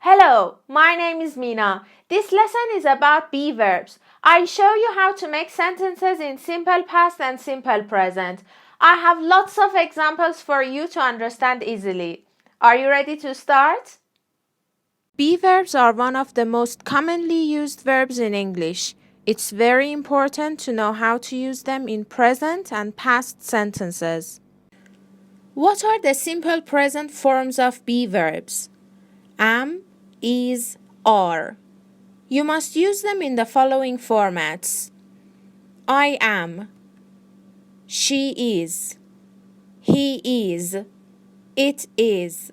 Hello, my name is Mina. This lesson is about be verbs. I'll show you how to make sentences in simple past and simple present. I have lots of examples for you to understand easily. Are you ready to start? Be verbs are one of the most commonly used verbs in English. It's very important to know how to use them in present and past sentences. What are the simple present forms of be verbs? Am, is, are. You must use them in the following formats. I am. She is. He is. It is.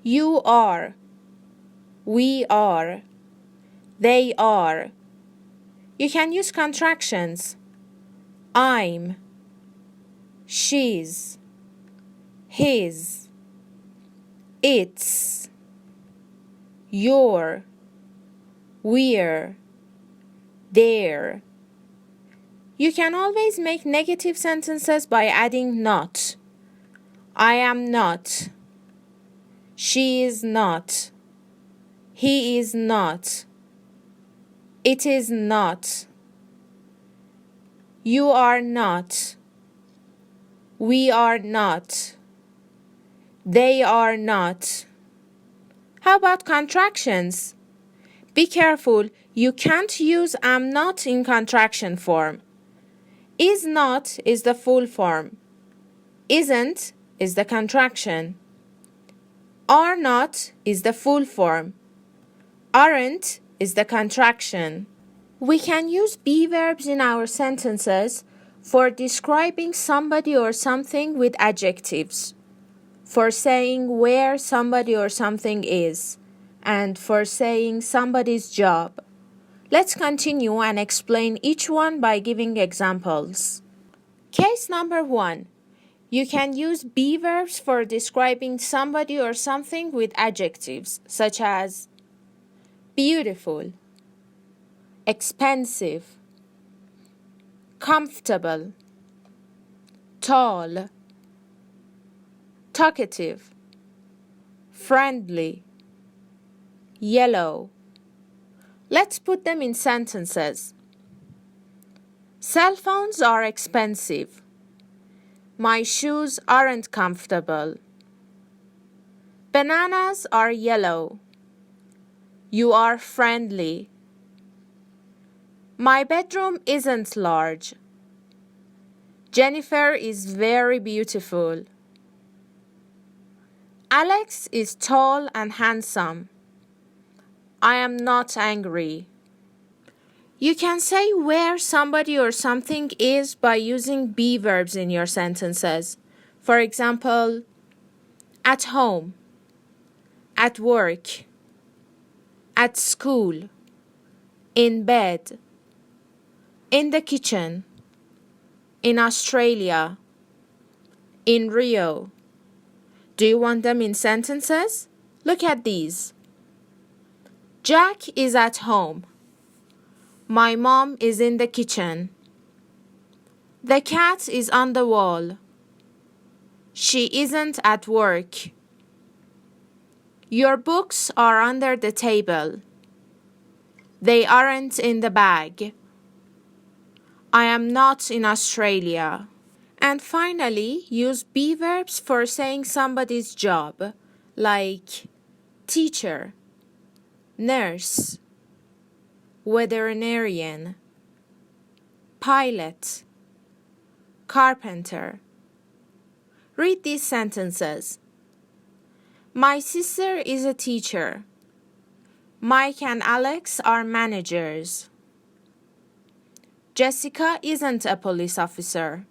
You are. We are. They are. You can use contractions. I'm. She's. His. It's. Your. We're. Their. You can always make negative sentences by adding not. I am not. She is not. He is not. It is not. You are not. We are not. They are not. How about contractions? Be careful, you can't use am not in contraction form. Is not is the full form. Isn't is the contraction. Are not is the full form. Aren't is the contraction. We can use be verbs in our sentences for describing somebody or something with adjectives, for saying where somebody or something is, and for saying somebody's job. Let's continue and explain each one by giving examples. Case number 1. You can use be verbs for describing somebody or something with adjectives, such as beautiful, expensive, comfortable, tall, talkative, friendly, yellow. Let's put them in sentences. Cell phones are expensive. My shoes aren't comfortable. Bananas are yellow. You are friendly. My bedroom isn't large. Jennifer is very beautiful. Alex is tall and handsome. I am not angry. You can say where somebody or something is by using be verbs in your sentences. For example, at home, at work, at school, in bed, in the kitchen, in Australia, in Rio. Do you want them in sentences? Look at these. Jack is at home. My mom is in the kitchen. The cat is on the wall. She isn't at work. Your books are under the table. They aren't in the bag. I am not in Australia. And finally, use be verbs for saying somebody's job, like teacher, nurse, veterinarian, pilot, carpenter. Read these sentences. My sister is a teacher. Mike and Alex are managers. Jessica isn't a police officer.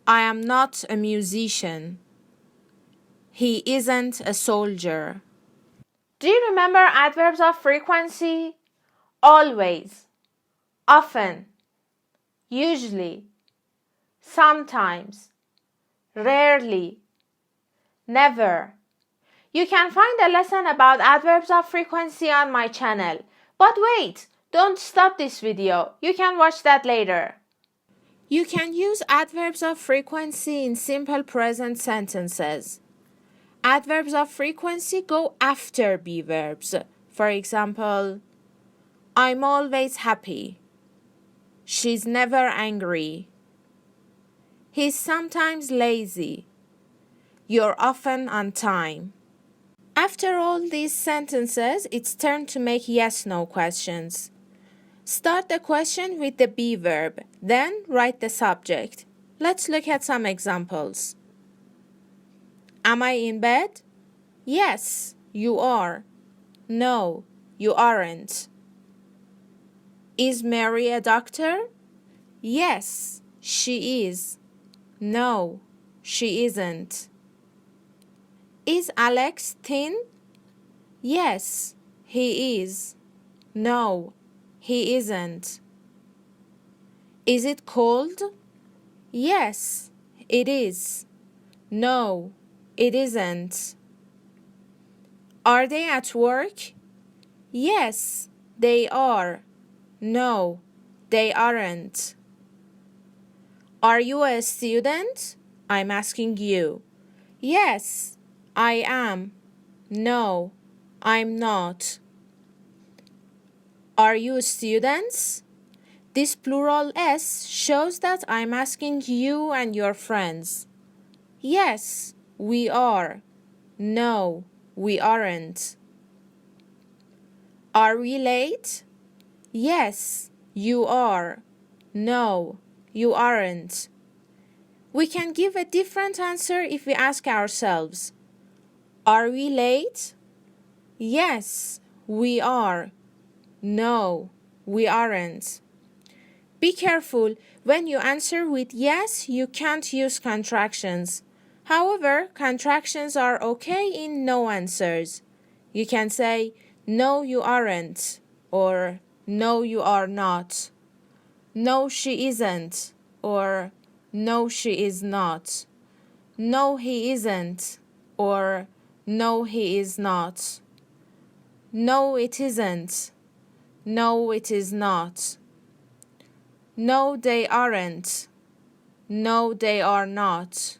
I am not a musician. He isn't a soldier. Do you remember adverbs of frequency? Always, often, usually, sometimes, rarely, never. You can find a lesson about adverbs of frequency on my channel. But wait, don't stop this video. You can watch that later. You can use adverbs of frequency in simple present sentences. Adverbs of frequency go after be verbs. For example, I'm always happy. She's never angry. He's sometimes lazy. You're often on time. After all these sentences, it's turn to make yes-no questions. Start the question with the be verb, then write the subject. Let's look at some examples. Am I in bed? Yes, you are. No, you aren't. Is Mary a doctor? Yes, she is. No, she isn't. Is Alex thin? Yes, he is. No, he isn't. Is it cold? Yes, it is. No, it isn't. Are they at work? Yes, they are. No, they aren't. Are you a student? I'm asking you. Yes, I am. No, I'm not. Are you students? This plural S shows that I'm asking you and your friends. Yes, we are. No, we aren't. Are we late? Yes, you are. No, you aren't. We can give a different answer if we ask ourselves, are we late? Yes, we are. No, we aren't. Be careful, when you answer with yes, you can't use contractions. However, contractions are okay in no answers. You can say, no, you aren't, or no, you are not. No, she isn't, or no, she is not. No, he isn't, or no, he is not. No, it isn't. No, it is not. No, they aren't. No, they are not.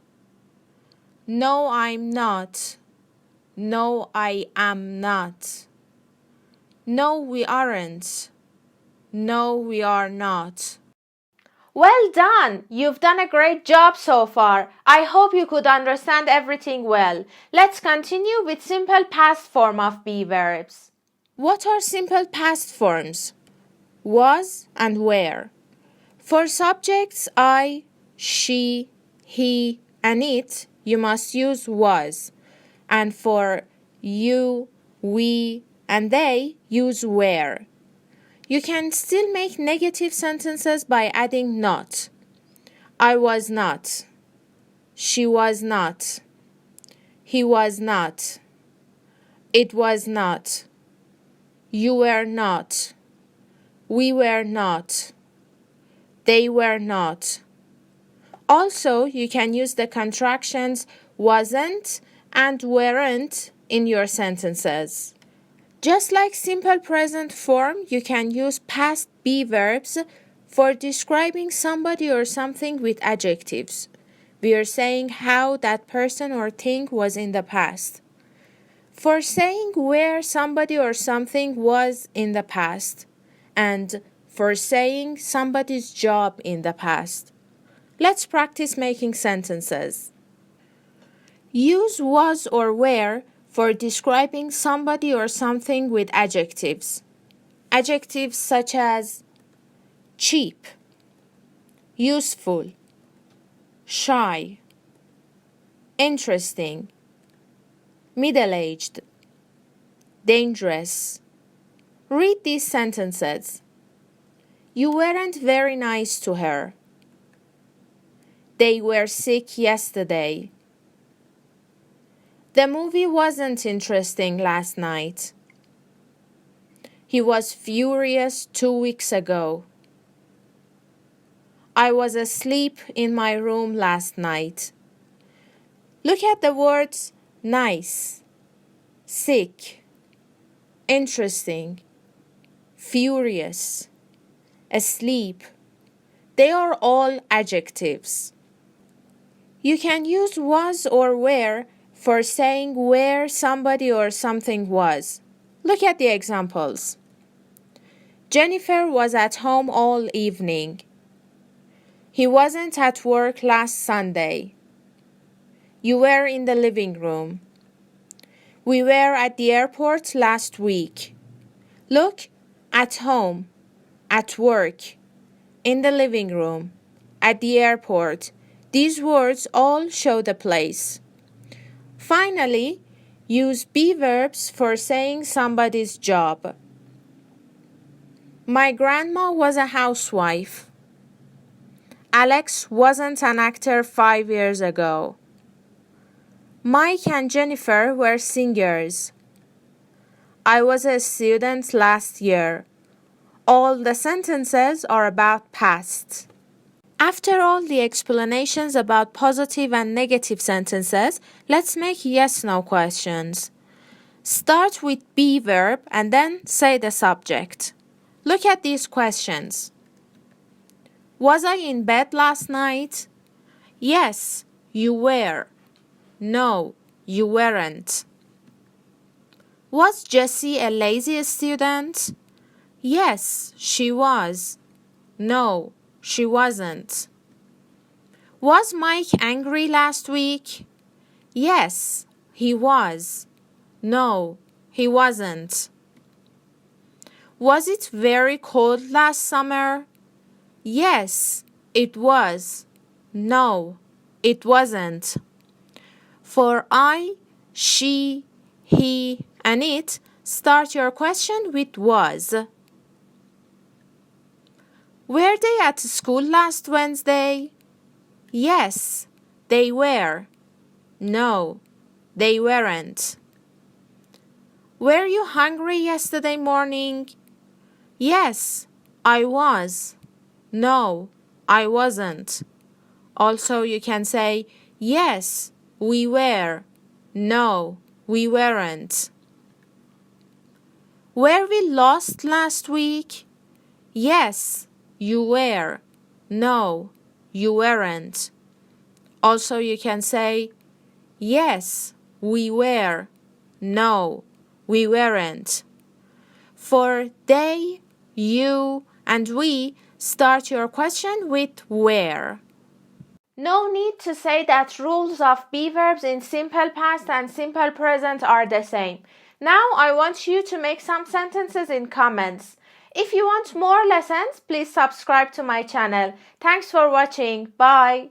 No, I'm not. No, I am not. No, we aren't. No, we are not. Well done! You've done a great job so far. I hope you could understand everything well. Let's continue with simple past form of be verbs. What are simple past forms? Was and were. For subjects I, she, he, and it, you must use was. And for you, we, and they, use were. You can still make negative sentences by adding not. I was not. She was not. He was not. It was not. You were not. We were not. They were not. Also, you can use the contractions wasn't and weren't in your sentences. Just like simple present form, you can use past be verbs for describing somebody or something with adjectives. We are saying how that person or thing was in the past. For saying where somebody or something was in the past, and for saying somebody's job in the past. Let's practice making sentences. Use was or were for describing somebody or something with adjectives. Adjectives such as cheap, useful, shy, interesting, middle-aged, dangerous. Read these sentences. You weren't very nice to her. They were sick yesterday. The movie wasn't interesting last night. He was furious 2 weeks ago. I was asleep in my room last night. Look at the words nice, sick, interesting, furious, asleep. They are all adjectives. You can use was or were for saying where somebody or something was. Look at the examples. Jennifer was at home all evening. He wasn't at work last Sunday. You were in the living room. We were at the airport last week. Look, at home, at work, in the living room, at the airport. These words all show the place. Finally, use be verbs for saying somebody's job. My grandma was a housewife. Alex wasn't an actor 5 years ago. Mike and Jennifer were singers. I was a student last year. All the sentences are about past. After all the explanations about positive and negative sentences, let's make yes/no questions. Start with be verb and then say the subject. Look at these questions. Was I in bed last night? Yes, you were. No, you weren't. Was Jessie a lazy student? Yes, she was. No, she wasn't. Was Mike angry last week? Yes, he was. No, he wasn't. Was it very cold last summer? Yes, it was. No, it wasn't. For I, she, he, and it, start your question with was. Were they at school last Wednesday? Yes, they were. No, they weren't. Were you hungry yesterday morning? Yes, I was. No, I wasn't. Also, you can say, yes, we were. No, we weren't. Were we lost last week? Yes, you were. No, you weren't. Also, you can say, yes, we were. No, we weren't. For they, you, and we, start your question with where. No need to say that rules of be verbs in simple past and simple present are the same. Now I want you to make some sentences in comments. If you want more lessons, please subscribe to my channel. Thanks for watching. Bye.